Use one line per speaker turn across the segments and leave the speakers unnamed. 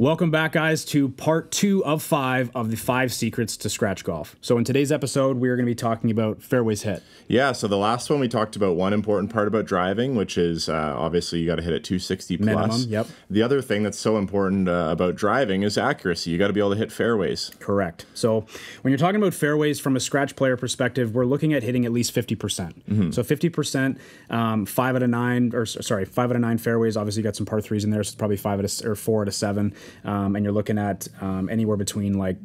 Welcome back, guys, to part 2 of 5 of the 5 secrets to scratch golf. So in today's episode, we are going to be talking about fairways hit.
Yeah, so the last one we talked about one important part about driving, which is obviously you got to hit it 260 plus.
Minimum, yep.
The other thing that's so important about driving is accuracy. You got to be able to hit fairways.
Correct. So when you're talking about fairways from a scratch player perspective, we're looking at hitting at least 50%. Mm-hmm. So 50%, 5 out of 9 fairways. Obviously, you got some par 3s in there, so it's probably 4 out of 7. And you're looking at anywhere between like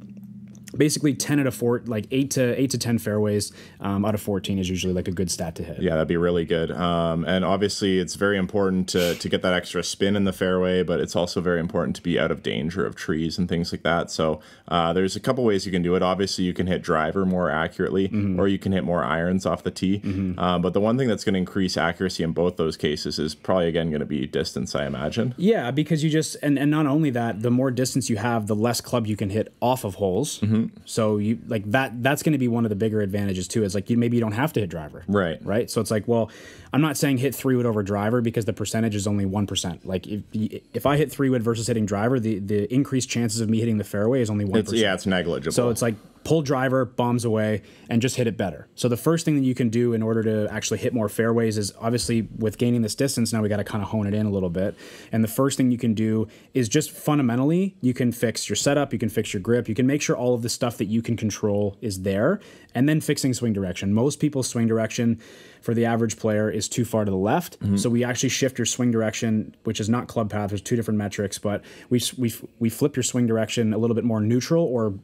basically 10 out of 4, like 8 to 10 fairways out of 14 is usually like a good stat to hit.
Yeah, that'd be really good. And obviously, it's very important to get that extra spin in the fairway, but it's also very important to be out of danger of trees and things like that. So there's a couple ways you can do it. Obviously, you can hit driver more accurately, or you can hit more irons off the tee. But the one thing that's going to increase accuracy in both those cases is probably, again, going to be distance, I imagine.
Yeah, because you just, and not only that, the more distance you have, the less club you can hit off of holes. So you like that's going to be one of the bigger advantages too. Is like maybe you don't have to hit driver. Right. So it's like, well, I'm not saying hit 3-wood over driver because the percentage is only 1%. Like if I hit 3-wood versus hitting driver, the increased chances of me hitting the fairway is only 1%.
It's negligible.
So it's like pull driver, bombs away, and just hit it better. So the first thing that you can do in order to actually hit more fairways is obviously with gaining this distance, now we got to kind of hone it in a little bit. And the first thing you can do is just fundamentally, you can fix your setup, you can fix your grip, you can make sure all of the stuff that you can control is there, and then fixing swing direction. Most people's swing direction for the average player is too far to the left. So we actually shift your swing direction, which is not club path. There's 2 different metrics, but we flip your swing direction a little bit more neutral or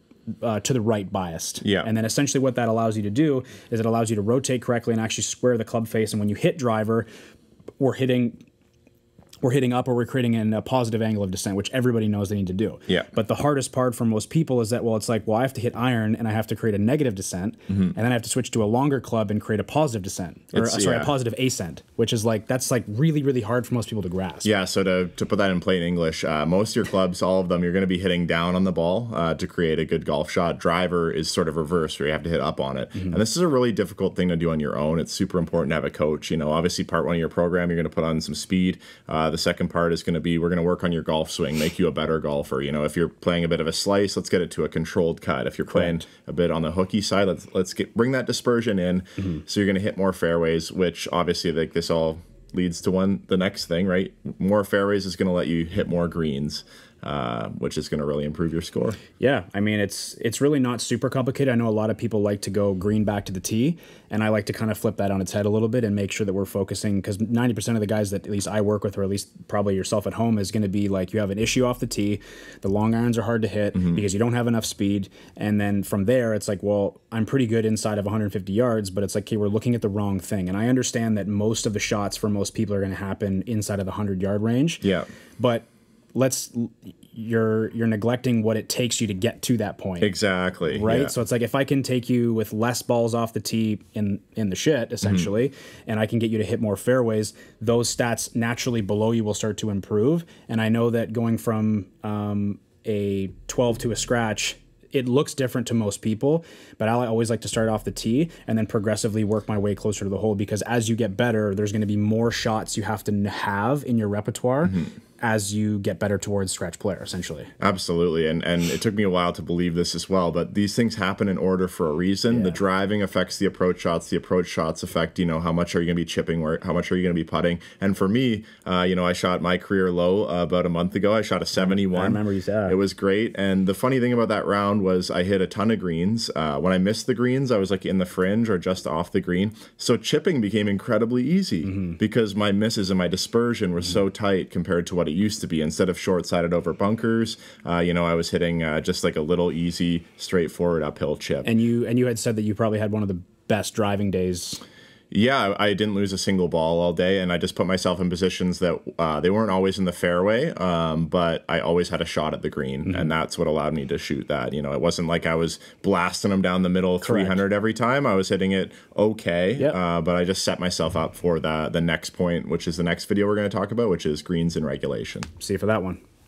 to the right biased.
Yeah.
And then essentially what that allows you to do is it allows you to rotate correctly and actually square the club face. And when you hit driver, we're hitting up or we're creating a positive angle of descent, which everybody knows they need to do.
Yeah.
But the hardest part for most people is that, well, it's like, well, I have to hit iron and I have to create a negative descent, and then I have to switch to a longer club and create a positive descent, or a positive ascent, which is like, that's like really, really hard for most people to grasp.
Yeah, so to put that in plain English, most of your clubs, all of them, you're going to be hitting down on the ball to create a good golf shot. Driver is sort of reverse, where you have to hit up on it. And this is a really difficult thing to do on your own. It's super important to have a coach. You know, obviously part 1 of your program, you're going to put on some speed. The second part is going to be, we're going to work on your golf swing, make you a better golfer. You know, if you're playing a bit of a slice, let's get it to a controlled cut. If you're playing a bit on the hooky side, let's bring that dispersion in. So you're going to hit more fairways, which obviously like this all leads to the next thing, right? More fairways is going to let you hit more greens, which is going to really improve your score.
Yeah, I mean, it's really not super complicated. I know a lot of people like to go green back to the tee, and I like to kind of flip that on its head a little bit and make sure that we're focusing, because 90% of the guys that at least I work with, or at least probably yourself at home, is going to be like, you have an issue off the tee, the long irons are hard to hit because you don't have enough speed, and then from there, it's like, well, I'm pretty good inside of 150 yards, but it's like, okay, we're looking at the wrong thing. And I understand that most of the shots for most people are going to happen inside of the 100-yard range.
Yeah.
But you're neglecting what it takes you to get to that point.
Exactly.
Right?
Yeah.
So it's like, if I can take you with less balls off the tee in the shit, essentially, and I can get you to hit more fairways, those stats naturally below you will start to improve. And I know that going from a 12 to a scratch, it looks different to most people, but I always like to start off the tee and then progressively work my way closer to the hole, because as you get better, there's going to be more shots you have to have in your repertoire as you get better towards scratch player, essentially.
Absolutely. And it took me a while to believe this as well, but these things happen in order for a reason. Yeah. The driving affects the approach shots affect, you know, how much are you going to be chipping, how much are you going to be putting. And for me, you know, I shot my career low about a month ago. I shot a 71.
I remember you said.
It was great. And the funny thing about that round was I hit a ton of greens. When I missed the greens, I was like in the fringe or just off the green. So chipping became incredibly easy because my misses and my dispersion were so tight compared to what it used to be. Instead of short-sided over bunkers, you know, I was hitting just like a little easy, straightforward uphill chip.
And you had said that you probably had one of the best driving days.
Yeah, I didn't lose a single ball all day, and I just put myself in positions that they weren't always in the fairway, but I always had a shot at the green, and that's what allowed me to shoot that. You know, it wasn't like I was blasting them down the middle 300 every time. I was hitting it okay, but I just set myself up for the next point, which is the next video we're going to talk about, which is greens in regulation.
See you for that one.